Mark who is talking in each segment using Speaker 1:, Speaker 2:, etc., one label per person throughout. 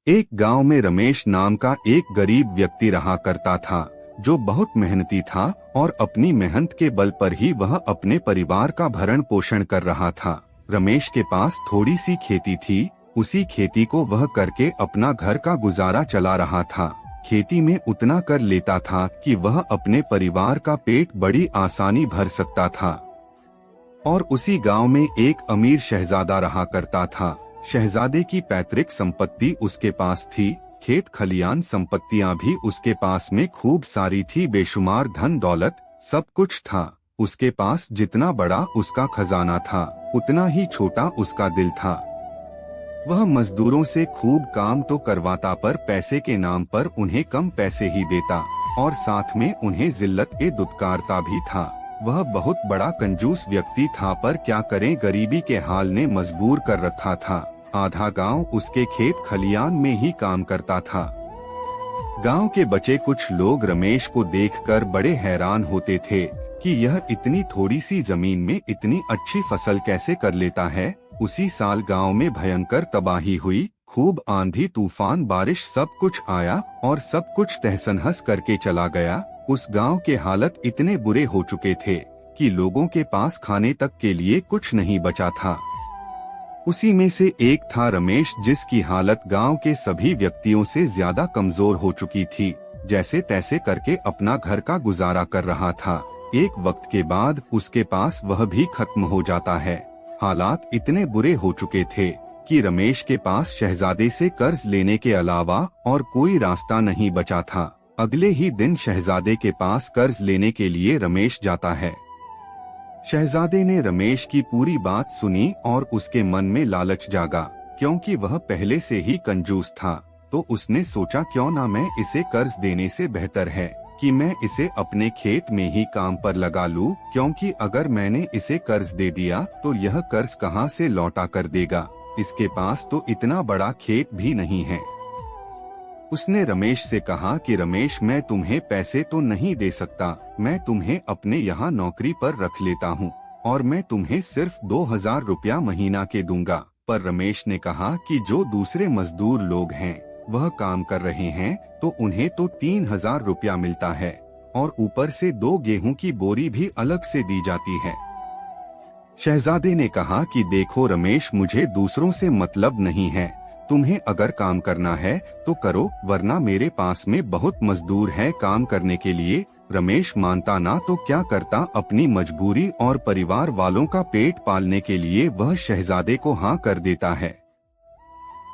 Speaker 1: एक गांव में रमेश नाम का एक गरीब व्यक्ति रहा करता था, जो बहुत मेहनती था और अपनी मेहनत के बल पर ही वह अपने परिवार का भरण पोषण कर रहा था। रमेश के पास थोड़ी सी खेती थी, उसी खेती को वह करके अपना घर का गुजारा चला रहा था। खेती में उतना कर लेता था कि वह अपने परिवार का पेट बड़ी आसानी भर सकता था। और उसी गांव में एक अमीर शहजादा रहा करता था। शहजादे की पैतृक संपत्ति उसके पास थी, खेत खलियान संपत्तियां भी उसके पास में खूब सारी थी, बेशुमार धन दौलत सब कुछ था। उसके पास जितना बड़ा उसका खजाना था, उतना ही छोटा उसका दिल था। वह मजदूरों से खूब काम तो करवाता, पर पैसे के नाम पर उन्हें कम पैसे ही देता और साथ में उन्हें जिल्लत ए दुत्कारता भी था। वह बहुत बड़ा कंजूस व्यक्ति था, पर क्या करें, गरीबी के हाल ने मजबूर कर रखा था। आधा गांव उसके खेत खलियान में ही काम करता था। गांव के बचे कुछ लोग रमेश को देखकर बड़े हैरान होते थे कि यह इतनी थोड़ी सी जमीन में इतनी अच्छी फसल कैसे कर लेता है। उसी साल गांव में भयंकर तबाही हुई, खूब आंधी तूफान बारिश सब कुछ आया और सब कुछ तहस-नहस करके चला गया। उस गांव के हालत इतने बुरे हो चुके थे कि लोगों के पास खाने तक के लिए कुछ नहीं बचा था। उसी में से एक था रमेश, जिसकी हालत गांव के सभी व्यक्तियों से ज्यादा कमजोर हो चुकी थी। जैसे तैसे करके अपना घर का गुजारा कर रहा था। एक वक्त के बाद उसके पास वह भी खत्म हो जाता है। हालात इतने बुरे हो चुके थे कि रमेश के पास शहजादे से कर्ज लेने के अलावा और कोई रास्ता नहीं बचा था। अगले ही दिन शहजादे के पास कर्ज लेने के लिए रमेश जाता है। शहजादे ने रमेश की पूरी बात सुनी और उसके मन में लालच जागा। क्योंकि वह पहले से ही कंजूस था, तो उसने सोचा क्यों ना मैं इसे कर्ज देने से बेहतर है कि मैं इसे अपने खेत में ही काम पर लगा लूं, क्योंकि अगर मैंने इसे कर्ज दे दिया तो यह कर्ज कहां से लौटा कर देगा। इसके पास तो इतना बड़ा खेत भी नहीं है। उसने रमेश से कहा कि रमेश, मैं तुम्हें पैसे तो नहीं दे सकता, मैं तुम्हें अपने यहाँ नौकरी पर रख लेता हूँ और मैं तुम्हें सिर्फ 2000 रुपया महीना के दूंगा। पर रमेश ने कहा कि जो दूसरे मजदूर लोग हैं वह काम कर रहे हैं तो उन्हें तो 3000 रुपया मिलता है और ऊपर से 2 गेहूं की बोरी भी अलग से दी जाती है। शहजादे ने कहा कि देखो रमेश, मुझे दूसरों से मतलब नहीं है, तुम्हें अगर काम करना है तो करो, वरना मेरे पास में बहुत मजदूर हैं काम करने के लिए। रमेश मानता ना तो क्या करता, अपनी मजबूरी और परिवार वालों का पेट पालने के लिए वह शहजादे को हाँ कर देता है।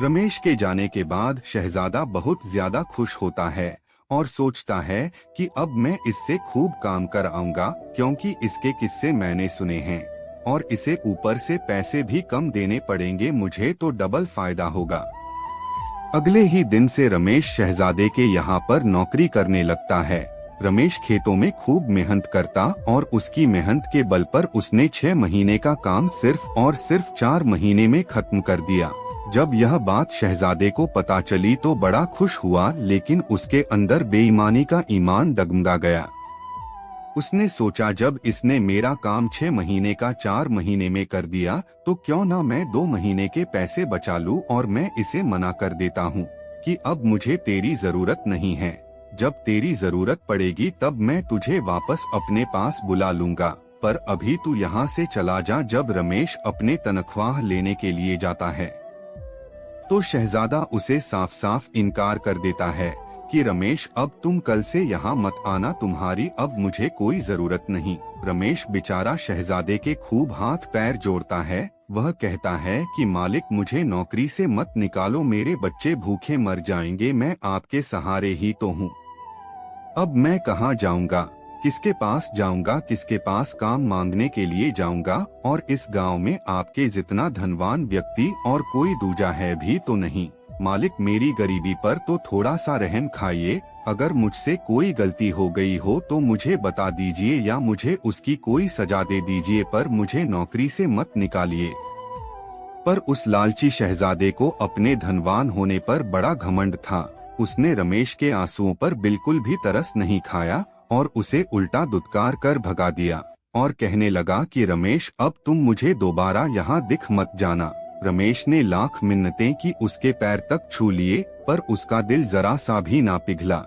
Speaker 1: रमेश के जाने के बाद शहजादा बहुत ज्यादा खुश होता है और सोचता है कि अब मैं इससे खूब काम कर आऊंगा, क्योंकि इसके किस्से मैंने सुने हैं और इसे ऊपर से पैसे भी कम देने पड़ेंगे, मुझे तो डबल फायदा होगा। अगले ही दिन से रमेश शहजादे के यहाँ पर नौकरी करने लगता है। रमेश खेतों में खूब मेहनत करता और उसकी मेहनत के बल पर उसने 6 महीने का काम सिर्फ और सिर्फ 4 महीने में खत्म कर दिया। जब यह बात शहजादे को पता चली तो बड़ा खुश हुआ, लेकिन उसके अंदर बेईमानी का ईमान डगमगा गया। उसने सोचा, जब इसने मेरा काम 6 महीने का 4 महीने में कर दिया तो क्यों ना मैं 2 महीने के पैसे बचा लूं और मैं इसे मना कर देता हूं कि अब मुझे तेरी जरूरत नहीं है। जब तेरी जरूरत पड़ेगी तब मैं तुझे वापस अपने पास बुला लूंगा, पर अभी तू यहाँ से चला जा। जब रमेश अपने तनख्वाह लेने के लिए जाता है तो शहजादा उसे साफ साफ इनकार कर देता है कि रमेश, अब तुम कल से यहाँ मत आना, तुम्हारी अब मुझे कोई जरूरत नहीं। रमेश बेचारा शहजादे के खूब हाथ पैर जोड़ता है। वह कहता है कि मालिक, मुझे नौकरी से मत निकालो, मेरे बच्चे भूखे मर जाएंगे, मैं आपके सहारे ही तो हूँ। अब मैं कहाँ जाऊँगा, किसके पास जाऊँगा, किसके पास काम मांगने के लिए जाऊँगा? और इस गाँव में आपके जितना धनवान व्यक्ति और कोई दूजा है भी तो नहीं। मालिक, मेरी गरीबी पर तो थोड़ा सा रहम खाइए। अगर मुझसे कोई गलती हो गई हो तो मुझे बता दीजिए या मुझे उसकी कोई सजा दे दीजिए, पर मुझे नौकरी से मत निकालिए। पर उस लालची शहजादे को अपने धनवान होने पर बड़ा घमंड था। उसने रमेश के आंसुओं पर बिल्कुल भी तरस नहीं खाया और उसे उल्टा दुत्कार कर भगा दिया और कहने लगा कि रमेश, अब तुम मुझे दोबारा यहाँ दिख मत जाना। रमेश ने लाख मिन्नतें की उसके पैर तक छू लिए, पर उसका दिल जरा सा भी ना पिघला।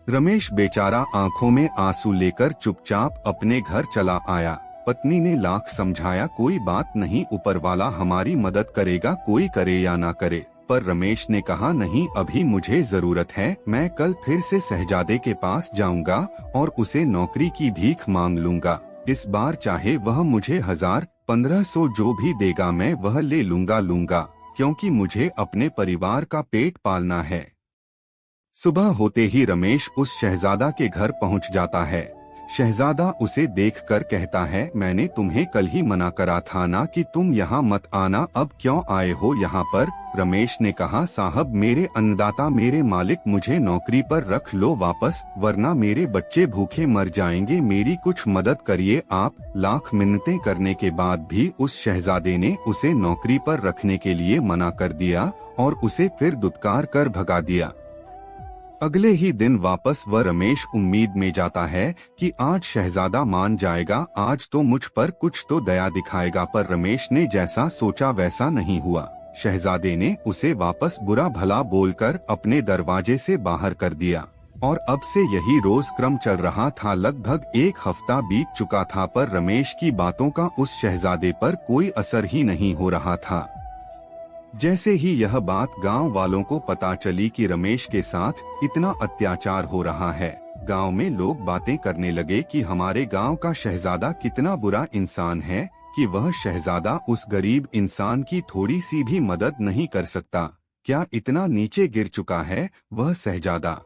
Speaker 1: रमेश बेचारा आंखों में आंसू लेकर चुपचाप अपने घर चला आया। पत्नी ने लाख समझाया, कोई बात नहीं, ऊपर वाला हमारी मदद करेगा, कोई करे या ना करे। पर रमेश ने कहा, नहीं, अभी मुझे जरूरत है, मैं कल फिर से शहजादे के पास जाऊंगा और उसे नौकरी की भीख मांग लूंगा। इस बार चाहे वह मुझे 1000-1500 जो भी देगा मैं वह ले लूंगा, क्योंकि मुझे अपने परिवार का पेट पालना है। सुबह होते ही रमेश उस शहजादा के घर पहुंच जाता है। शहजादा उसे देखकर कहता है, मैंने तुम्हें कल ही मना करा था ना कि तुम यहाँ मत आना, अब क्यों आए हो यहाँ पर? रमेश ने कहा, साहब, मेरे अन्नदाता, मेरे मालिक, मुझे नौकरी पर रख लो वापस, वरना मेरे बच्चे भूखे मर जाएंगे, मेरी कुछ मदद करिए आप। लाख मिन्नतें करने के बाद भी उस शहजादे ने उसे नौकरी पर रखने के लिए मना कर दिया और उसे फिर दुत्कार कर भगा दिया। अगले ही दिन वापस वह रमेश उम्मीद में जाता है कि आज शहजादा मान जाएगा, आज तो मुझ पर कुछ तो दया दिखाएगा, पर रमेश ने जैसा सोचा वैसा नहीं हुआ। शहजादे ने उसे वापस बुरा भला बोलकर अपने दरवाजे से बाहर कर दिया और अब से यही रोज क्रम चल रहा था। लगभग 1 हफ्ता बीत चुका था, पर रमेश की बातों का उस शहजादे पर कोई असर ही नहीं हो रहा था। जैसे ही यह बात गांव वालों को पता चली कि रमेश के साथ इतना अत्याचार हो रहा है, गांव में लोग बातें करने लगे कि हमारे गांव का शहजादा कितना बुरा इंसान है कि वह शहजादा उस गरीब इंसान की थोड़ी सी भी मदद नहीं कर सकता। क्या इतना नीचे गिर चुका है वह शहजादा?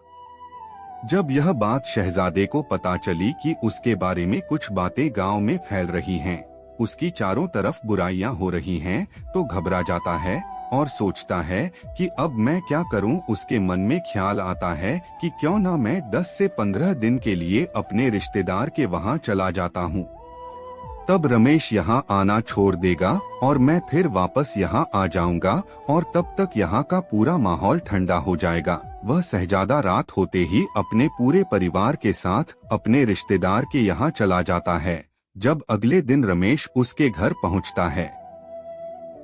Speaker 1: जब यह बात शहजादे को पता चली कि उसके बारे में कुछ बातें गांव में फैल रही हैं, उसकी चारों तरफ बुराइयां हो रही हैं, तो घबरा जाता है और सोचता है कि अब मैं क्या करूं। उसके मन में ख्याल आता है कि क्यों ना मैं 10 से 15 दिन के लिए अपने रिश्तेदार के वहां चला जाता हूं। तब रमेश यहां आना छोड़ देगा और मैं फिर वापस यहां आ जाऊंगा और तब तक यहां का पूरा माहौल ठंडा हो जाएगा। वह शहजादा रात होते ही अपने पूरे परिवार के साथ अपने रिश्तेदार के यहां चला जाता है। जब अगले दिन रमेश उसके घर पहुंचता है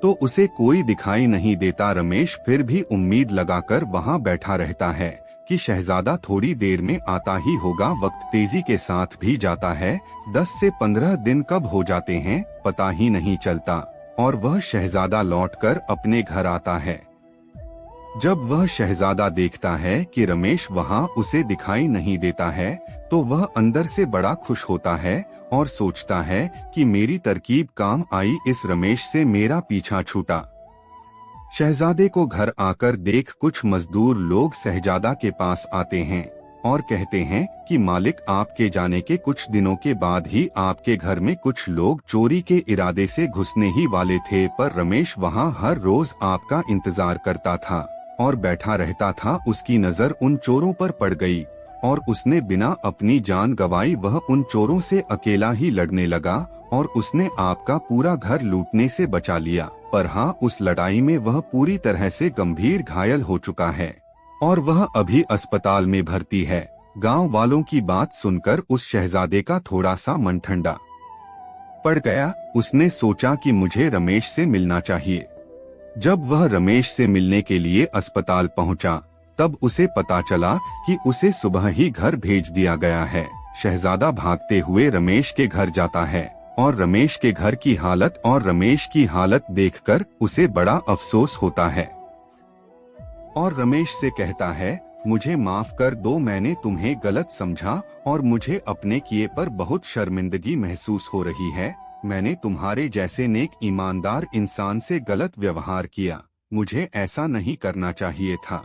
Speaker 1: तो उसे कोई दिखाई नहीं देता। रमेश फिर भी उम्मीद लगाकर वहां बैठा रहता है कि शहजादा थोड़ी देर में आता ही होगा। वक्त तेजी के साथ भी जाता है, 10 से 15 दिन कब हो जाते हैं पता ही नहीं चलता और वह शहजादा लौटकर अपने घर आता है। जब वह शहजादा देखता है कि रमेश वहां उसे दिखाई नहीं देता है तो वह अंदर से बड़ा खुश होता है और सोचता है कि मेरी तरकीब काम आई, इस रमेश से मेरा पीछा छूटा। शहजादे को घर आकर देख कुछ मजदूर लोग शहजादा के पास आते हैं और कहते हैं कि मालिक, आपके जाने के कुछ दिनों के बाद ही आपके घर में कुछ लोग चोरी के इरादे से घुसने ही वाले थे, पर रमेश वहां हर रोज आपका इंतजार करता था और बैठा रहता था। उसकी नजर उन चोरों पर पड़ गई और उसने बिना अपनी जान गंवाई वह उन चोरों से अकेला ही लड़ने लगा और उसने आपका पूरा घर लूटने से बचा लिया। पर हाँ, उस लड़ाई में वह पूरी तरह से गंभीर घायल हो चुका है और वह अभी अस्पताल में भर्ती है। गांव वालों की बात सुनकर उस शहजादे का थोड़ा सा मन ठंडा पड़ गया। उसने सोचा कि मुझे रमेश से मिलना चाहिए। जब वह रमेश से मिलने के लिए अस्पताल पहुंचा तब उसे पता चला कि उसे सुबह ही घर भेज दिया गया है। शहजादा भागते हुए रमेश के घर जाता है और रमेश के घर की हालत और रमेश की हालत देखकर उसे बड़ा अफसोस होता है और रमेश से कहता है, मुझे माफ कर दो, मैंने तुम्हें गलत समझा और मुझे अपने किए पर बहुत शर्मिंदगी महसूस हो रही है। मैंने तुम्हारे जैसे नेक ईमानदार इंसान से गलत व्यवहार किया, मुझे ऐसा नहीं करना चाहिए था।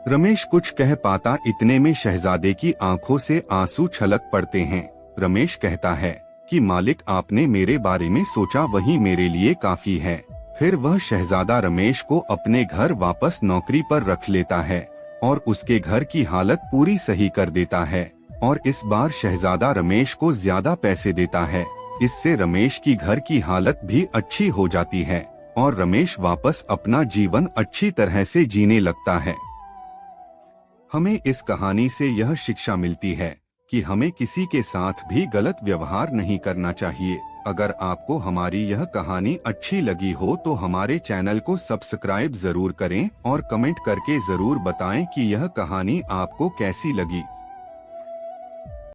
Speaker 1: रमेश कुछ कह पाता, इतने में शहजादे की आंखों से आंसू छलक पड़ते हैं। रमेश कहता है कि मालिक, आपने मेरे बारे में सोचा वही मेरे लिए काफी है। फिर वह शहजादा रमेश को अपने घर वापस नौकरी पर रख लेता है और उसके घर की हालत पूरी सही कर देता है और इस बार शहजादा रमेश को ज्यादा पैसे देता है। इससे रमेश की घर की हालत भी अच्छी हो जाती है और रमेश वापस अपना जीवन अच्छी तरह से जीने लगता है। हमें इस कहानी से यह शिक्षा मिलती है कि हमें किसी के साथ भी गलत व्यवहार नहीं करना चाहिए। अगर आपको हमारी यह कहानी अच्छी लगी हो तो हमारे चैनल को सब्सक्राइब जरूर करें और कमेंट करके जरूर बताएं कि यह कहानी आपको कैसी लगी।